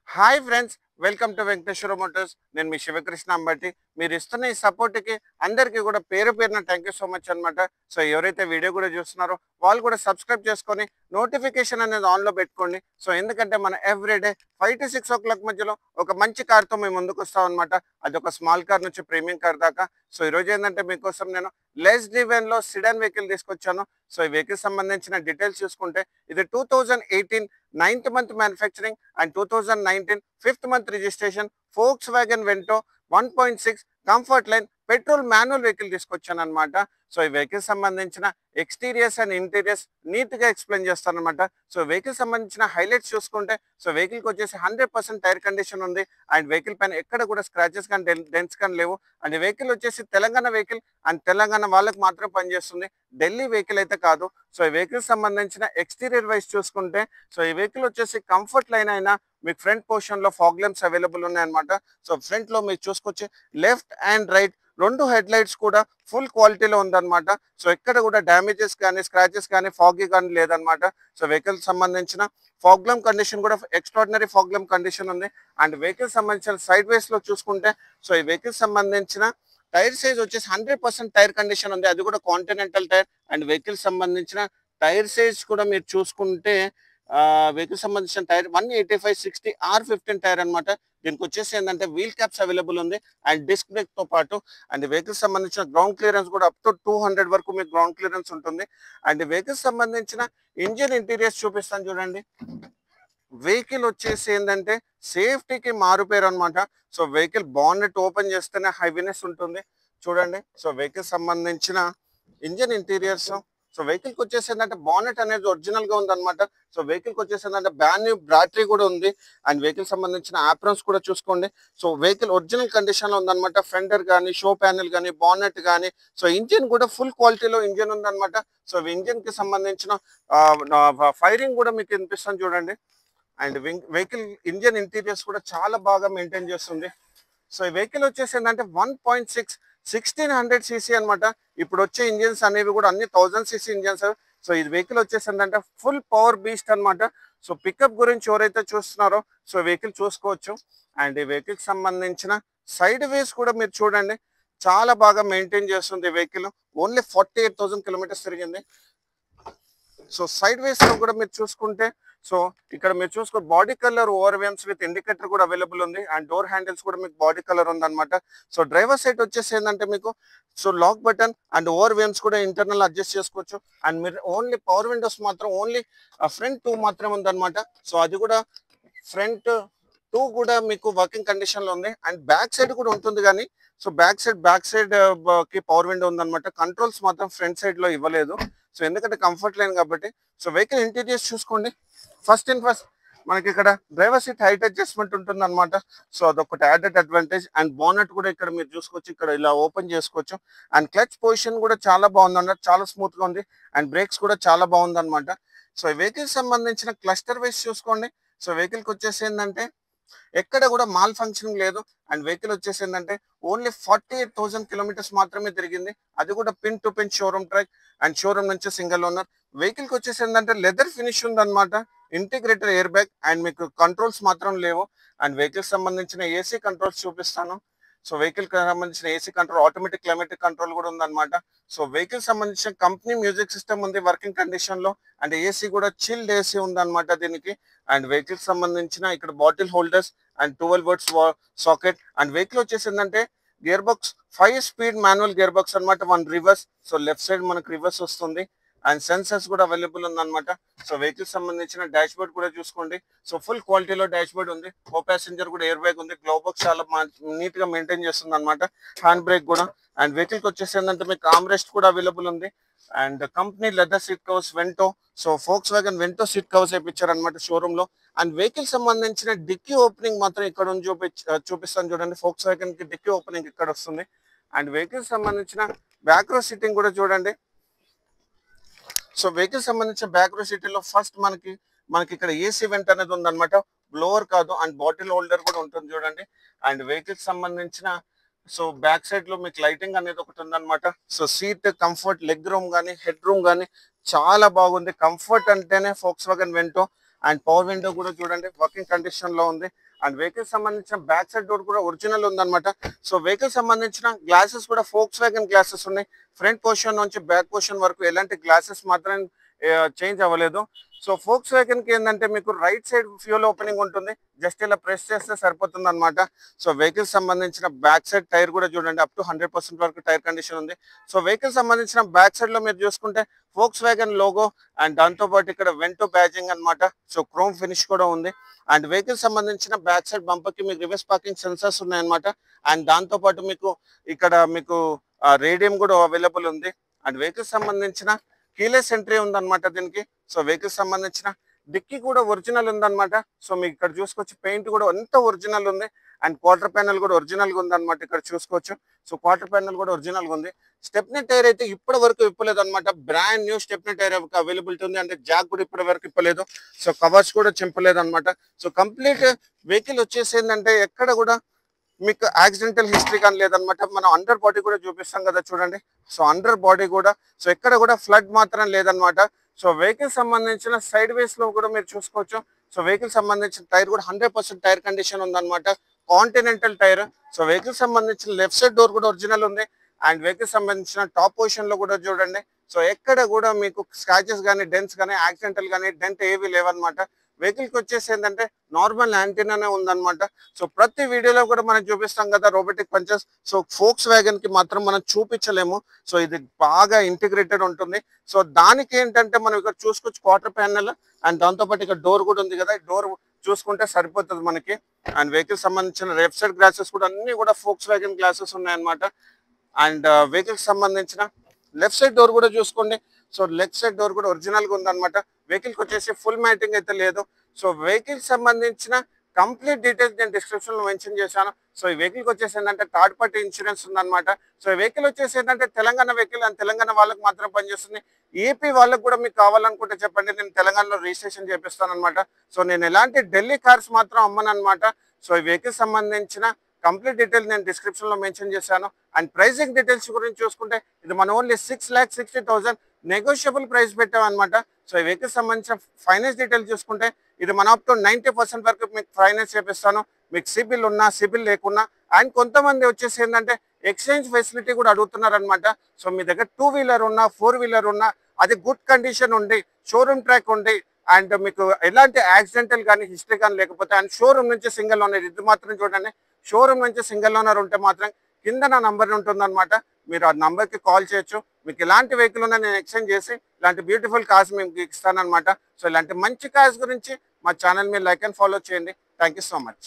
Hi friends, welcome to Venkateswara Motors. నేను మీ శివకృష్ణ అంబటి. మీరు ఇస్తున్న ఈ సపోర్ట్కి అందరికీ కూడా పేరు పేరున థ్యాంక్ యూ సో మచ్ అనమాట. సో ఎవరైతే వీడియో కూడా చూస్తున్నారో వాళ్ళు కూడా సబ్స్క్రైబ్ చేసుకొని నోటిఫికేషన్ అనేది ఆన్లో పెట్టుకోండి. సో ఎందుకంటే మన ఎవ్రీడే 5 to 6 o'clock మధ్యలో ఒక మంచి కార్తో మేము ముందుకు వస్తాం అనమాట. అది ఒక స్మాల్ కార్ నుంచి ప్రీమియం కార్ దాకా. సో ఈరోజు ఏంటంటే మీకోసం నేను లెస్ డివెన్లో సిడాన్ వెహికల్ తీసుకొచ్చాను. సో ఈ వెహికల్ సంబంధించిన డీటెయిల్స్ చూసుకుంటే ఇది 2018 9th month manufacturing and 2019 5th month registration Volkswagen Vento 1.6 comfort line petrol manual vehicle తీసుకొచ్చాను అనమాట. సో ఈ వెహికల్ సంబంధించిన ఎక్స్టీరియర్స్ అండ్ ఇంటీరియర్స్ నీట్ గా ఎక్స్ప్లెయిన్ చేస్తాను అనమాట. సో వెహికల్ సంబంధించిన హైలైట్స్ చూసుకుంటే సో వెహికల్ కి వచ్చేసి 100% టైర్ కండిషన్ ఉంది. అండ్ వెహికల్ పైన ఎక్కడ కూడా స్క్రాచెస్ కానీ డెంట్స్ కానీ లేవు. అండ్ వెహికల్ వచ్చేసి తెలంగాణ వెహికల్ అండ్ తెలంగాణ వాళ్ళకి మాత్రం పనిచేస్తుంది, ఢిల్లీ వెహికల్ అయితే కాదు. సో ఈ వెహికల్ సంబంధించిన ఎక్స్టీరియర్ వైజ్ చూసుకుంటే సో ఈ వెహికల్ వచ్చేసి కంఫర్ట్ లైన్ అయినా మీకు ఫ్రంట్ పోర్షన్ లో ఫాగ్ ల్యాంప్స్ అవైలబుల్ ఉన్నాయన్నమాట. సో ఫ్రంట్ లో మీరు చూసుకొచ్చి లెఫ్ట్ అండ్ రైట్ రెండు హెడ్ లైట్స్ కూడా ఫుల్ క్వాలిటీలో ఉందన్నమాట. సో ఎక్కడ కూడా డ్యామేజెస్ కానీ స్క్రాచెస్ కానీ ఫాగీ కానీ లేదనమాట. సో వెహికల్ సంబంధించిన ఫాగ్ ల్యాంప్ కండిషన్ కూడా ఎక్స్ట్రాడినరీ ఫాగ్ ల్యాంప్ కండిషన్ ఉంది. అండ్ వెహికల్ సంబంధించిన సైడ్ వేస్ లో చూసుకుంటే సో ఈ వెహికల్ సంబంధించిన టైర్ సైజ్ వచ్చేసి 100% టైర్ కండిషన్ ఉంది, అది కూడా కాంటినెంటల్ టైర్. అండ్ వెహికల్ సంబంధించిన టైర్ సైజ్ కూడా మీరు చూసుకుంటే వెహికల్ సంబంధించిన టైర్ 185/60 R15 టైర్ అనమాట. దీనికి వచ్చేసి ఏంటంటే వీల్ క్యాప్స్ అవైలబుల్ ఉంది అండ్ డిస్క్ బ్రేక్ తో పాటు. అండ్ వెహికల్ సంబంధించిన గ్రౌండ్ క్లియరెన్స్ కూడా అప్ టు 200 వరకు మీకు గ్రౌండ్ క్లియరెన్స్ ఉంటుంది. అండ్ వెహికల్ సంబంధించిన ఇంజిన్ ఇంటీరియర్స్ చూపిస్తాను చూడండి. వెహికల్ వచ్చేసి ఏంటంటే సేఫ్టీకి మారుపేరు అనమాట. సో వెహికల్ బానెట్ ఓపెన్ చేస్తేనే హెవీనెస్ ఉంటుంది చూడండి. సో వెహికల్ సంబంధించిన ఇంజిన్ ఇంటీరియర్స్ సో వెహికల్ కి వచ్చేసి ఏంటంటే బానెట్ అనేది ఒరిజినల్ గా ఉందన్నమాట. సో వెహికల్ కి వచ్చేసి ఏంటంటే బ్రాండ్ న్యూ బ్యాటరీ కూడా ఉంది. అండ్ వెహికల్ సంబంధించిన ఆప్రన్స్ కూడా చూసుకోండి. సో వెహికల్ ఒరిజినల్ కండిషన్ లో ఉందన్నమాట. ఫెండర్ కానీ షో ప్యానెల్ కానీ బానెట్ కానీ సో ఇంజిన్ కూడా ఫుల్ క్వాలిటీలో ఇంజిన్ ఉందన్నమాట. సో ఇంజిన్ కి సంబంధించిన ఫైరింగ్ కూడా మీకు వినిపిస్తాను చూడండి. అండ్ వెహికల్ ఇంజిన్ ఇంటీరియర్స్ కూడా చాలా బాగా మెయింటైన్ చేస్తుంది. సో ఈ వెహికల్ వచ్చేసి ఏంటంటే 1.6 1600cc అనమాట. ఇప్పుడు వచ్చే ఇంజిన్స్ అనేవి కూడా అన్ని 1000cc ఇంజిన్స్. సో ఈ వెహికల్ వచ్చేసి ఏంటంటే ఫుల్ పవర్ బీస్ట్ అనమాట. సో పికప్ గురించి ఎవరైతే చూస్తున్నారో సో వెహికల్ చూసుకోవచ్చు. అండ్ ఈ వెహికల్ సంబంధించిన సైడ్ వేస్ కూడా మీరు చూడండి, చాలా బాగా మెయింటైన్ చేస్తుంది వెహికల్. ఓన్లీ 48,000 కిలోమీటర్స్ తిరిగింది. సో సైడ్ వేస్ లో కూడా మీరు చూసుకుంటే సో ఇక్కడ మీరు చూసుకో body colour ORVMs with indicator కూడా అవైలబుల్ ఉంది. అండ్ డోర్ హ్యాండిల్స్ కూడా మీకు బాడీ కలర్ ఉందన్నమాట. సో డ్రైవర్ సైడ్ వచ్చేసి ఏంటంటే మీకు so lock button and over వేమ్స్ కూడా ఇంటర్నల్ అడ్జస్ట్ చేసుకోవచ్చు. అండ్ మీరు ఓన్లీ పవర్ విండోస్ మాత్రం ఓన్లీ ఫ్రంట్ 2 మాత్రమే ఉందన్నమాట. సో అది కూడా ఫ్రంట్ 2 కూడా మీకు వర్కింగ్ కండిషన్ లో ఉంది. అండ్ బ్యాక్ సైడ్ కూడా ఉంటుంది కానీ సో బ్యాక్ సైడ్ కి పవర్ విండో ఉందన్నమాట. కంట్రోల్స్ మాత్రం ఫ్రంట్ సైడ్ లో ఇవ్వలేదు. సో ఎందుకంటే కంఫర్ట్ లైన్ కాబట్టి. సో వెహికల్ ఇంటీరియర్స్ చూసుకోండి. ఫస్ట్ మనకి ఇక్కడ డ్రైవర్ సీట్ హైట్ అడ్జస్ట్మెంట్ ఉంటుంది అనమాట. సో అదొకటి యాడెడ్ అడ్వాంటేజ్. అండ్ బోనట్ కూడా ఇక్కడ మీరు చూసుకోవచ్చు, ఇక్కడ ఇలా ఓపెన్ చేసుకోవచ్చు. అండ్ క్లచ్ పొజిషన్ కూడా చాలా బాగుంది అన్నమాట, చాలా స్మూత్ గా ఉంది. అండ్ బ్రేక్స్ కూడా చాలా బాగుంది అనమాట. సో ఈ వెహికల్ సంబంధించిన క్లస్టర్ వైస్ చూసుకోండి. సో వెహికల్ కి వచ్చేసి ఏంటంటే ఎక్కడ కూడా మాల్ ఫంక్షనింగ్ లేదు. అండ్ వెహికల్ వచ్చేసి ఏంటంటే ఓన్లీ 48,000 కిలోమీటర్స్ మాత్రమే తిరిగింది, అది కూడా pin to pin showroom track. And showroom నుంచి సింగిల్ ఓనర్. వెహికల్ కి వచ్చేసి ఏంటంటే లెదర్ ఫినిష్ ఉందన్నమాట. ఇంటిగ్రేటెడ్ ఎయిర్ బ్యాగ్ అండ్ మీకు కంట్రోల్స్ మాత్రం లేవు. అండ్ వెహికల్ సంబంధించిన ఏసీ కంట్రోల్స్ చూపిస్తాను. సో వెహికల్ కి సంబంధించిన AC control automatic climatic control కూడా ఉందన్నమాట. సో వెహికల్ సంబంధించిన కంపెనీ మ్యూజిక్ సిస్టమ్ ఉంది వర్కింగ్ కండిషన్ లో. అండ్ ఏసీ కూడా చిల్డ్ ఏసీ ఉందన్నమాట దీనికి. అండ్ వెహికల్ సంబంధించిన ఇక్కడ bottle holders and 12 volts socket. And vehicle వచ్చేసి ఏంటంటే gear box 5 speed manual gear box అనమాట, 1 రివర్స్. సో లెఫ్ట్ సైడ్ మనకు రివర్స్ వస్తుంది. అండ్ సెన్సర్స్ కూడా అవైలబుల్ ఉందన్నమాట. సో వెహికల్ సంబంధించిన డాష్ బోర్డ్ కూడా చూసుకోండి. సో ఫుల్ క్వాలిటీలో డాష్ బోర్డ్ ఉంది. కో ప్యాసింజర్ కూడా ఎయిర్ బ్యాగ్ ఉంది. గ్లో బాక్స్ చాలా నీట్ గా మెయింటైన్ చేస్తుంది అనమాట. హ్యాండ్ బ్రేక్ కూడా. అండ్ వెహికల్ కి వచ్చేసి ఏంటంటే మీకు ఆర్మ్ రెస్ట్ కూడా అవైలబుల్ ఉంది. And company leather seat covers Vento. So Volkswagen Vento seat covers వేయించారు అనమాట షోరూమ్ లో. అండ్ వెహికల్ సంబంధించిన డిక్కీ ఓపెనింగ్ మాత్రం ఇక్కడ నుంచి చూపిస్తాను చూడండి. Volkswagen కి డిక్కీ ఓపెనింగ్ ఇక్కడ వస్తుంది. అండ్ వెహికల్ సంబంధించిన బ్యాక్ రో సీటింగ్ కూడా చూడండి. సో వెహికల్ సంబంధించిన బ్యాక్ రో సీటింగ్ లో ఫస్ట్ మనకి ఇక్కడ ఏసీ వెంట్ అనేది ఉందన్నమాట, బ్లోవర్ కాదు. అండ్ బాటిల్ హోల్డర్ కూడా ఉంటుంది చూడండి. అండ్ వెహికల్ సంబంధించిన సో బ్యాక్ సైడ్ లో మీకు లైటింగ్ అనేది ఒకటి ఉందన్నమాట. So seat comfort, leg room కానీ హెడ్ రూమ్ కానీ చాలా బాగుంది. కంఫర్ట్ అంటేనే Volkswagen Vento. And power window కూడా చూడండి వర్కింగ్ కండిషన్ లో ఉంది. అండ్ వెహికల్ సంబంధించిన బ్యాక్ సైడ్ డోర్ కూడా ఒరిజినల్ ఉందన్నమాట. సో వెహికల్ సంబంధించిన గ్లాసెస్ కూడా ఫోక్స్ వ్యాగన్ గ్లాసెస్ ఉన్నాయి. ఫ్రంట్ పోర్షన్ నుంచి బ్యాక్ పోర్షన్ వరకు ఎలాంటి గ్లాసెస్ మాత్రం చేంజ్ అవ్వలేదు. సో ఫోక్స్ వ్యాగన్ కి ఏంటంటే మీకు రైట్ సైడ్ ఫ్యూల్ ఓపెనింగ్ ఉంటుంది, జస్ట్ ఇలా ప్రెస్ చేస్తే సరిపోతుంది అనమాట. సో వెహికల్ సంబంధించిన బ్యాక్ సైడ్ టైర్ కూడా చూడండి అప్ టు 100% వరకు టైర్ కండిషన్ ఉంది. సో వెహికల్ సంబంధించిన బ్యాక్ సైడ్ లో మీరు చూసుకుంటే ఫోక్స్ వ్యాగన్ లోగో అండ్ దాంతో పాటు ఇక్కడ వెంటో బ్యాజింగ్ అనమాట. సో క్రోమ్ ఫినిష్ కూడా ఉంది. అండ్ వెహికల్ సంబంధించిన బ్యాక్ సైడ్ బంపర్ కి మీకు రివర్స్ పార్కింగ్ సెన్సర్స్ ఉన్నాయన్నమాట. అండ్ దాంతో పాటు మీకు ఇక్కడ మీకు రేడియం కూడా అవైలబుల్ ఉంది. అండ్ వెహికల్ సంబంధించిన కీలెస్ ఎంట్రీ ఉందన్నమాట దీనికి. సో వెహికల్ సంబంధించిన డిక్కీ కూడా ఒరిజినల్ ఉందన్నమాట. సో మీకు ఇక్కడ చూసుకోవచ్చు పెయింట్ కూడా ఎంత ఒరిజినల్ ఉంది. అండ్ క్వార్టర్ ప్యానల్ కూడా ఒరిజినల్ గా ఉందన్నమాట, ఇక్కడ చూసుకోవచ్చు. సో క్వార్టర్ ప్యానల్ కూడా ఒరిజినల్ గా ఉంది. స్టెప్నీ టైర్ అయితే ఇప్పటి వరకు ఇప్పలేదు అనమాట, brand new stepney tyre availability ఉంది. అంటే జాక్ కూడా ఇప్పటి వరకు ఇప్పలేదు. సో కవర్స్ కూడా చింపలేదు అనమాట. సో కంప్లీట్ వెహికల్ వచ్చేసి ఏంటంటే ఎక్కడ కూడా మీకు యాక్సిడెంటల్ హిస్టరీ కానీ లేదనమాట. మనం అండర్ బాడీ కూడా చూపిస్తాం కదా చూడండి. సో అండర్ బాడీ కూడా సో ఎక్కడ కూడా ఫ్లడ్ మాత్రం లేదనమాట. సో వెహికల్ సంబంధించిన సైడ్ వేస్ లో కూడా మీరు చూసుకోవచ్చు. సో వెహికల్ సంబంధించిన టైర్ కూడా 100% టైర్ కండిషన్ ఉందన్నమాట, కాంటినెంటల్ టైర్. సో వెహికల్ సంబంధించిన లెఫ్ట్ సైడ్ డోర్ కూడా ఒరిజినల్ ఉంది. అండ్ వెహికల్ సంబంధించిన టాప్ పొజిషన్ లో కూడా చూడండి. సో ఎక్కడ కూడా మీకు స్క్రాచెస్ కానీ డెంట్స్ కానీ యాక్సిడెంటల్ కానీ డెంట్ ఏవి లేవన్నమాట. వెహికల్ కి వచ్చేసి ఏంటంటే నార్మల్ యాంటీనానే ఉందన్నమాట. సో ప్రతి వీడియోలో కూడా మనం చూపిస్తాం కదా robotic punches. So Volkswagen కి మాత్రం మనం చూపించలేము. సో ఇది బాగా ఇంటిగ్రేటెడ్ ఉంటుంది. సో దానికి ఏంటంటే మనం ఇక్కడ చూసుకోవచ్చు క్వార్టర్ ప్యానల్ అండ్ దాంతో పాటు ఇక్కడ డోర్ కూడా ఉంది కదా, డోర్ చూసుకుంటే సరిపోతుంది మనకి. అండ్ వెహికల్ సంబంధించిన లెఫ్ట్ సైడ్ గ్లాసెస్ కూడా అన్ని కూడా ఫోక్స్ వ్యాగన్ గ్లాసెస్ ఉన్నాయన్నమాట. అండ్ వెహికల్ సంబంధించిన లెఫ్ట్ సైడ్ డోర్ కూడా చూసుకోండి. సో లెఫ్ట్ సైడ్ డోర్ కూడా ఒరిజినల్ గా ఉందన్నమాట. వెహికల్ కి వచ్చేసి ఫుల్ మ్యాటింగ్ అయితే లేదు. సో వెహికల్ సంబంధించిన కంప్లీట్ డీటెయిల్స్ నేను డిస్క్రిప్షన్ లో మెన్షన్ చేశాను. సో ఈ వెహికల్ కి వచ్చేసి ఏంటంటే థర్డ్ పార్టీ ఇన్సూరెన్స్ ఉందన్నమాట. సో ఈ వెహికల్ వచ్చేసి ఏంటంటే తెలంగాణ వెహికల్ అండ్ తెలంగాణ వాళ్ళకి మాత్రం పనిచేస్తుంది. ఏపీ వాళ్ళకి కూడా మీకు కావాలనుకుంటే చెప్పండి, నేను తెలంగాణలో రిజిస్ట్రేషన్ చేపిస్తాను అనమాట. సో నేను ఎలాంటి ఢిల్లీ కార్స్ మాత్రం అమ్మను అనమాట. సో ఈ వెహికల్ సంబంధించిన కంప్లీట్ డీటెయిల్స్ నేను డిస్క్రిప్షన్ లో మెన్షన్ చేశాను. అండ్ ప్రైసింగ్ డీటెయిల్స్ గురించి చూసుకుంటే ఇది మనం ఓన్లీ 6,60,000 నెగోషియబుల్ ప్రైస్ పెట్టాం అనమాట. సో ఈ వెహికల్ సంబంధించిన ఫైనాన్స్ డీటెయిల్స్ చూసుకుంటే ఇది మనం అప్ టు 90% వరకు మీకు ఫైనాన్స్ చేపిస్తాను, మీకు సిబిల్ ఉన్నా సిబిల్ లేకున్నా. అండ్ కొంతమంది వచ్చేసి ఏంటంటే ఎక్స్చేంజ్ ఫెసిలిటీ కూడా అడుగుతున్నారు అనమాట. సో మీ దగ్గర 2 వీలర్ ఉన్నా 4 వీలర్ ఉన్నా అది గుడ్ కండిషన్ ఉండి షోరూమ్ ట్రాక్ ఉండి అండ్ మీకు ఎలాంటి యాక్సిడెంటల్ కానీ హిస్టరీ కానీ లేకపోతే అండ్ షోరూమ్ నుంచి సింగిల్ ఓనర్, ఇది మాత్రం చూడండి, షోరూమ్ నుంచి సింగిల్ ఓనర్ ఉంటే మాత్రం కింద నా నంబర్ ఉంటుందన్నమాట. మీరు ఆ నంబర్కి కాల్ చేయొచ్చు. మీకు ఎలాంటి వెహికల్ ఉన్నా నేను ఎక్స్చేంజ్ చేసి ఇలాంటి బ్యూటిఫుల్ కార్స్ మీకు ఇస్తానన్నమాట. సో ఇలాంటి మంచి కార్స్ గురించి మా ఛానల్ మీరు లైక్ అండ్ ఫాలో చేయండి. Thank you so much.